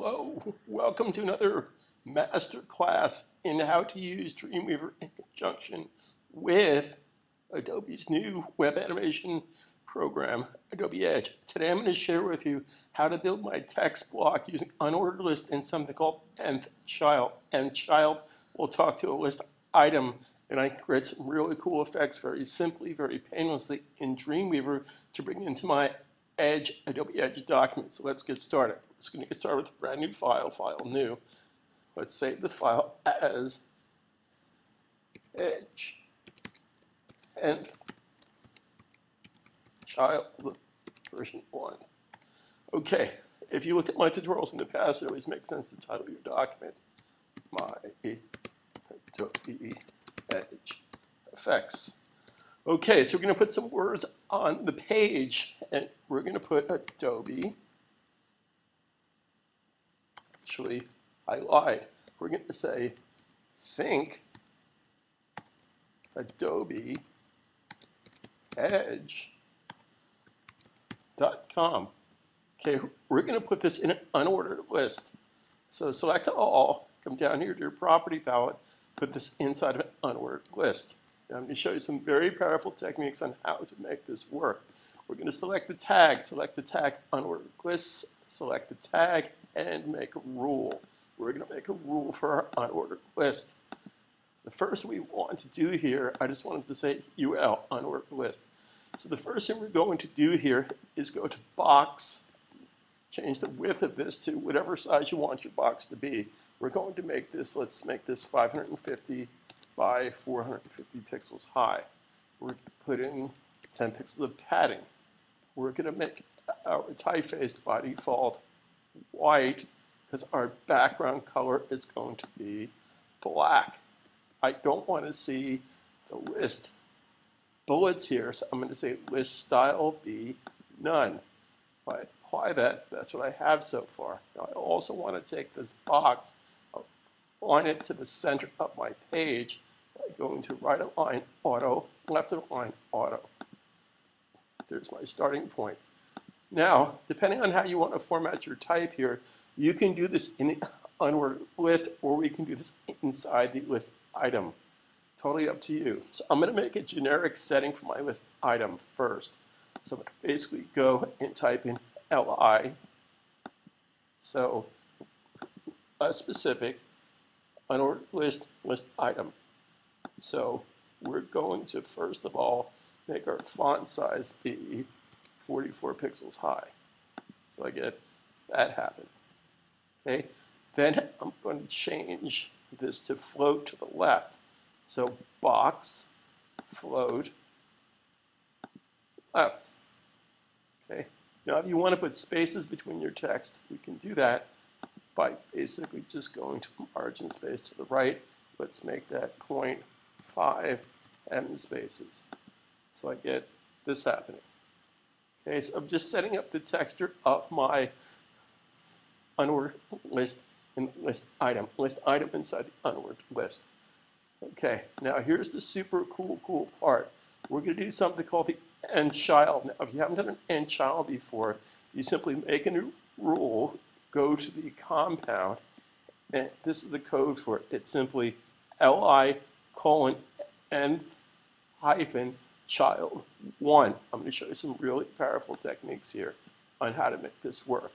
Hello, welcome to another master class in how to use Dreamweaver in conjunction with Adobe's new web animation program, Adobe Edge. Today I'm going to share with you how to build my text block using unordered list and something called nth child. Nth child will talk to a list item, and I create some really cool effects very simply, very painlessly in Dreamweaver to bring into my Adobe Edge document. So let's get started. It's going to get started with a brand new file, file new. Let's save the file as Edge nth child version 1. Okay, if you look at my tutorials in the past, it always makes sense to title your document my Adobe Edge effects. Okay, so we're going to put some words on the page, and we're going to put Adobe. Actually, I lied. We're going to say think Adobe Edge.com. Okay, we're going to put this in an unordered list. So select all, come down here to your property palette, put this inside of an unordered list. Now I'm going to show you some very powerful techniques on how to make this work. We're going to select the tag unordered lists, select the tag, and make a rule. We're going to make a rule for our unordered list. The first we want to do here, I just wanted to say UL, unordered list. So the first thing we're going to do here is go to box, change the width of this to whatever size you want your box to be. We're going to make this, let's make this 550 by 450 pixels high. We're going to put in 10 pixels of padding. We're going to make our typeface by default white because our background color is going to be black. I don't want to see the list bullets here, so I'm going to say list style be none. If I apply that, that's what I have so far. Now I also want to take this box, align it to the center of my page by going to right align auto, left align auto. There's my starting point. Now, depending on how you want to format your type here, you can do this in the unordered list, or we can do this inside the list item. Totally up to you. So I'm going to make a generic setting for my list item first. So I'm going to basically go and type in LI. So a specific unordered list item. So we're going to first of all make our font size be 44 pixels high. So I get that happen. Okay. Then I'm going to change this to float to the left. So box, float, left. Okay. Now if you want to put spaces between your text, we can do that by basically just going to margin space to the right. Let's make that 0.5 m spaces. So I get this happening. Okay, so I'm just setting up the texture of my unordered list in the list item inside the unordered list. Okay, now here's the super cool part. We're going to do something called the end child. Now, if you haven't done an end child before, you simply make a new rule, go to the compound, and this is the code for it. It's simply li:(nth)child 1. I'm going to show you some really powerful techniques here on how to make this work.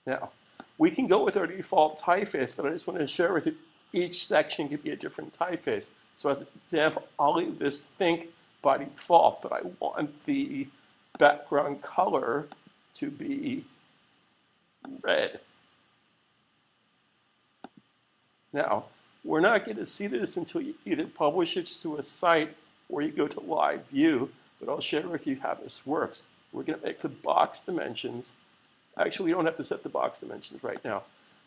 Now, we can go with our default typeface, but I just want to share with you each section could be a different typeface. So as an example, I'll leave this think by default, but I want the background color to be red. Now, we're not going to see this until you either publish it to a site or you go to live view, but I'll share with you how this works. We're going to make the box dimensions. Actually, we don't have to set the box dimensions right now.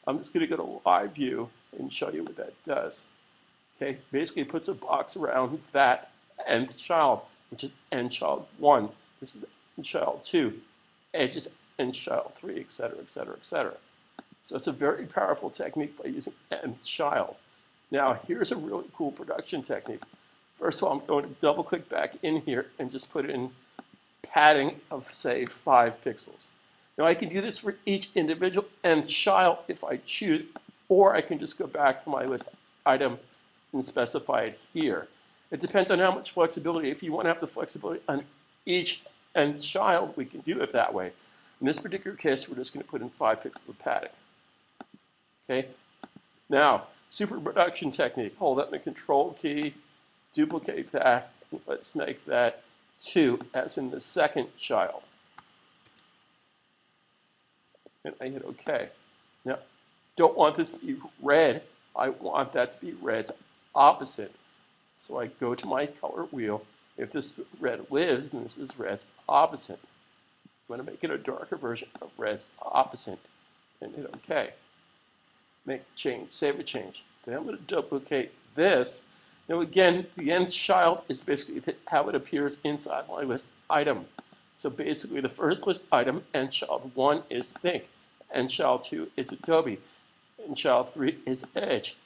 I'm just going to go to live view and show you what that does. Okay, basically it puts a box around that nth child, which is nth child 1. This is nth child 2. Edge is nth child 3, etc., etc., etc. So it's a very powerful technique by using nth child. Now, here's a really cool production technique. First of all, I'm going to double click back in here and just put in padding of, say, 5 pixels. Now I can do this for each individual nth child if I choose, or I can just go back to my list item and specify it here. It depends on how much flexibility. If you want to have the flexibility on each nth child, we can do it that way. In this particular case, we're just going to put in 5 pixels of padding. Okay. Now, super reduction technique. Hold up the control key, duplicate that, and let's make that 2, as in the second child. And I hit OK. Now, don't want this to be red. I want that to be red's opposite. So I go to my color wheel. If this red lives, then this is red's opposite. I'm going to make it a darker version of red's opposite and hit OK. Make a change, save a change. Then I'm going to duplicate this. Now again, the nth child is basically how it appears inside my list item. So basically the first list item, and child 1 is Think, and child 2 is Adobe, and child 3 is Edge,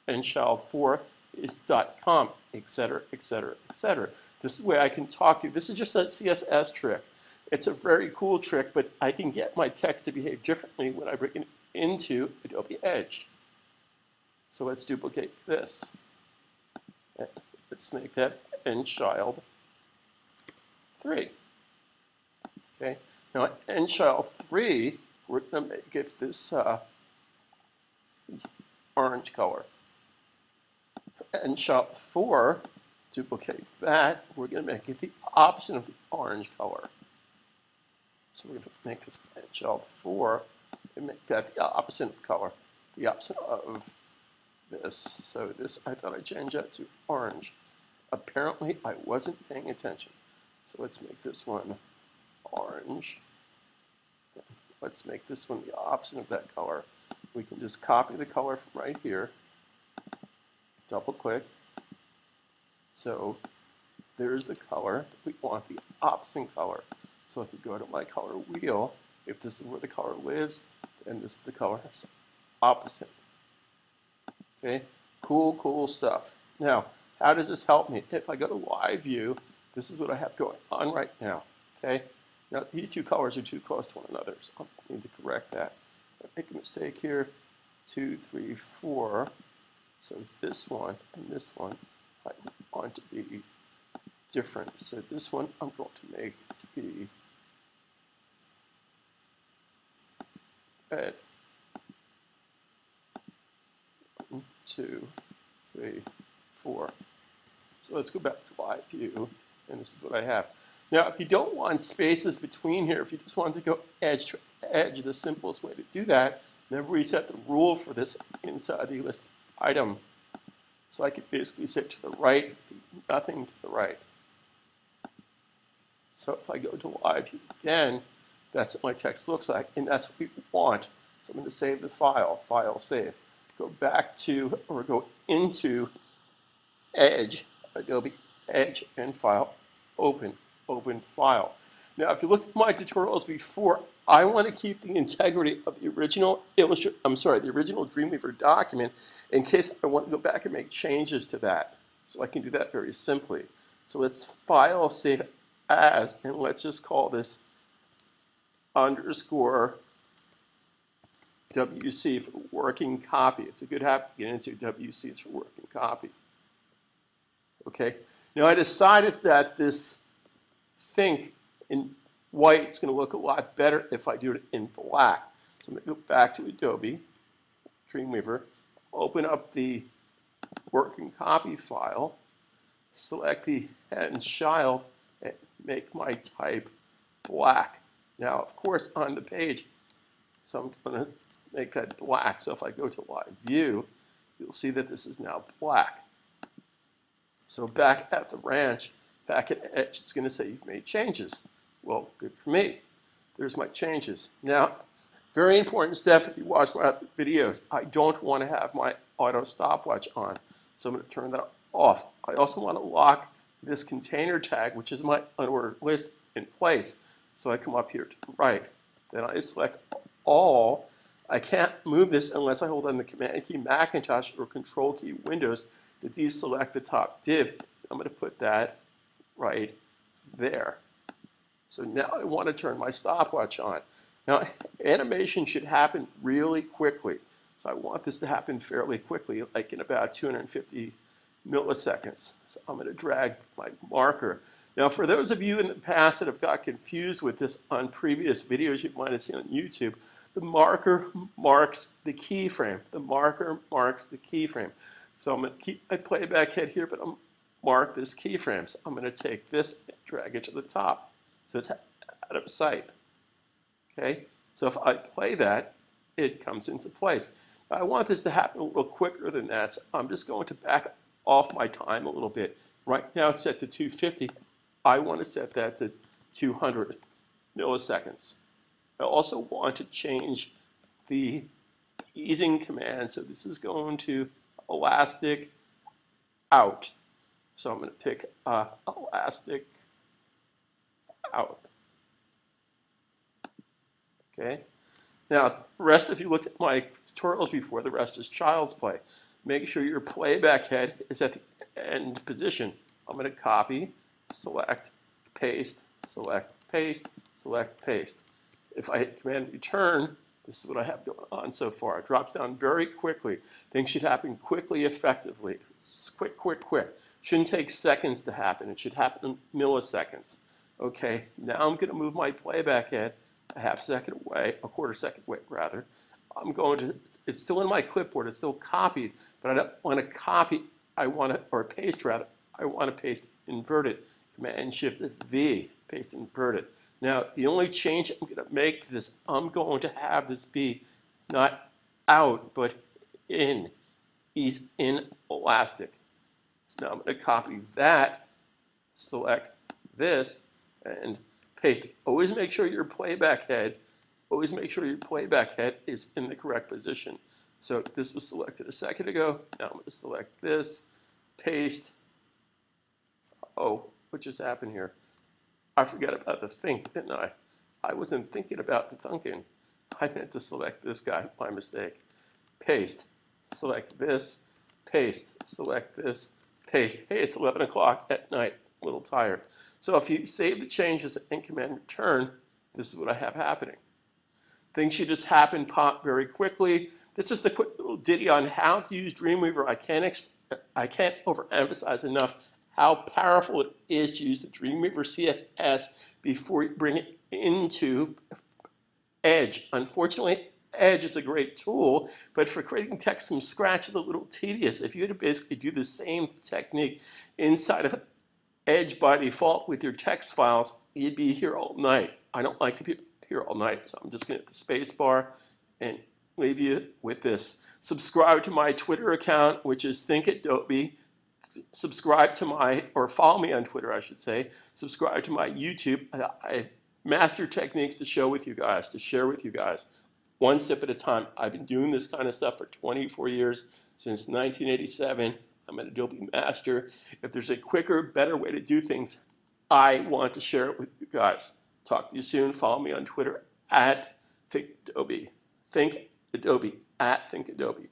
and child 4 is .com, etc., etc., etc. This is the way I can talk to you. This is just a CSS trick. It's a very cool trick, but I can get my text to behave differently when I bring it into Adobe Edge. So let's duplicate this. And let's make that n child 3. Okay. Now n child 3, we're going to make it this orange color. And child 4, duplicate that. We're going to make it the opposite of the orange color. So we're going to make this child 4 and make that the opposite color, the opposite of this. So this, I thought I'd change that to orange. Apparently, I wasn't paying attention. So let's make this one orange. Let's make this one the opposite of that color. We can just copy the color from right here. Double click. So there's the color. We want the opposite color. So I could go to my color wheel. If this is where the color lives, then this is the color opposite. Okay, cool, cool stuff. Now, how does this help me? If I go to live view, this is what I have going on right now. Okay, now these two colors are too close to one another, so I need to correct that. I make a mistake here. 2, 3, 4. So this one and this one, I want to be different. So this one I'm going to make to be red. 1, 2, 3, 4. So let's go back to live view, and this is what I have. Now, if you don't want spaces between here, if you just want to go edge to edge, the simplest way to do that, remember we set the rule for this inside the list item. So I could basically say to the right, nothing to the right. So if I go to live view again, that's what my text looks like, and that's what we want. So I'm going to save the file, file save. Go back to, or go into Edge, Adobe Edge, and File, Open, Open File. Now, if you looked at my tutorials before, I want to keep the integrity of the original the original Dreamweaver document in case I want to go back and make changes to that. So I can do that very simply. So let's File, Save As, and let's just call this _ WC for working copy. It's a good habit to get into. WC is for working copy. Okay. Now I decided that this Think in white is going to look a lot better if I do it in black. So I'm going to go back to Adobe, Dreamweaver, open up the working copy file, select the head and child, and make my type black. Now, of course, on the page, so I'm going to make that black. So if I go to live view, you'll see that this is now black. So back at the ranch, back at Edge, it's going to say you've made changes. Well, good for me. There's my changes. Now, very important step if you watch my videos, I don't want to have my auto stopwatch on. So I'm going to turn that off. I also want to lock this container tag, which is my unordered list, in place. So I come up here to the right. Then I select all. I can't move this unless I hold on the Command key Macintosh or Control key Windows to deselect the top div. I'm going to put that right there. So now I want to turn my stopwatch on. Now, animation should happen really quickly. So I want this to happen fairly quickly, like in about 250 milliseconds. So I'm going to drag my marker. Now, for those of you in the past that have got confused with this on previous videos you might have seen on YouTube, the marker marks the keyframe. The marker marks the keyframe. So I'm going to keep my playback head here, but I'm mark this keyframe. So I'm going to take this and drag it to the top. So it's out of sight. Okay? So if I play that, it comes into place. I want this to happen a little quicker than that, so I'm just going to back off my time a little bit. Right now it's set to 250. I want to set that to 200 milliseconds. I also want to change the easing command, so this is going to elastic out. So I'm going to pick elastic out. Okay. Now, the rest, if you looked at my tutorials before, the rest is child's play. Make sure your playback head is at the end position. I'm going to copy, select, paste, select, paste, select, paste. If I hit Command Return, this is what I have going on so far. It drops down very quickly. Things should happen quickly, effectively. It's quick, quick, quick. Shouldn't take seconds to happen. It should happen in milliseconds. Okay, now I'm going to move my playback head a half second away, a quarter second away rather. I'm going to, it's still in my clipboard, it's still copied, but I don't want to copy, I want to, or paste rather, I want to paste inverted. Command Shift V, paste inverted. Now, the only change I'm going to make to this, I'm going to have this be not out, but in. He's in elastic. So now I'm going to copy that, select this, and paste. Always make sure your playback head, is in the correct position. So this was selected a second ago. Now I'm going to select this, paste. Oh, what just happened here? I forgot about the think, didn't I? I wasn't thinking about the thinking. I meant to select this guy, my mistake. Paste, select this, paste, select this, paste. Hey, it's 11 o'clock at night, a little tired. So if you save the changes and Command Return, this is what I have happening. Things should just happen, pop very quickly. This is the quick little ditty on how to use Dreamweaver. I can't overemphasize enough how powerful it is to use the Dreamweaver CSS before you bring it into Edge. Unfortunately, Edge is a great tool, but for creating text from scratch is a little tedious. If you had to basically do the same technique inside of Edge by default with your text files, you'd be here all night. I don't like to be here all night, so I'm just going to hit the space bar and leave you with this. Subscribe to my Twitter account, which is Think Adobe. Subscribe to my, or follow me on Twitter, I should say. Subscribe to my YouTube. I master techniques to share with you guys, one step at a time. I've been doing this kind of stuff for 24 years, since 1987. I'm an Adobe master. If there's a quicker, better way to do things, I want to share it with you guys. Talk to you soon. Follow me on Twitter at Think Adobe. Think Adobe, at Think Adobe.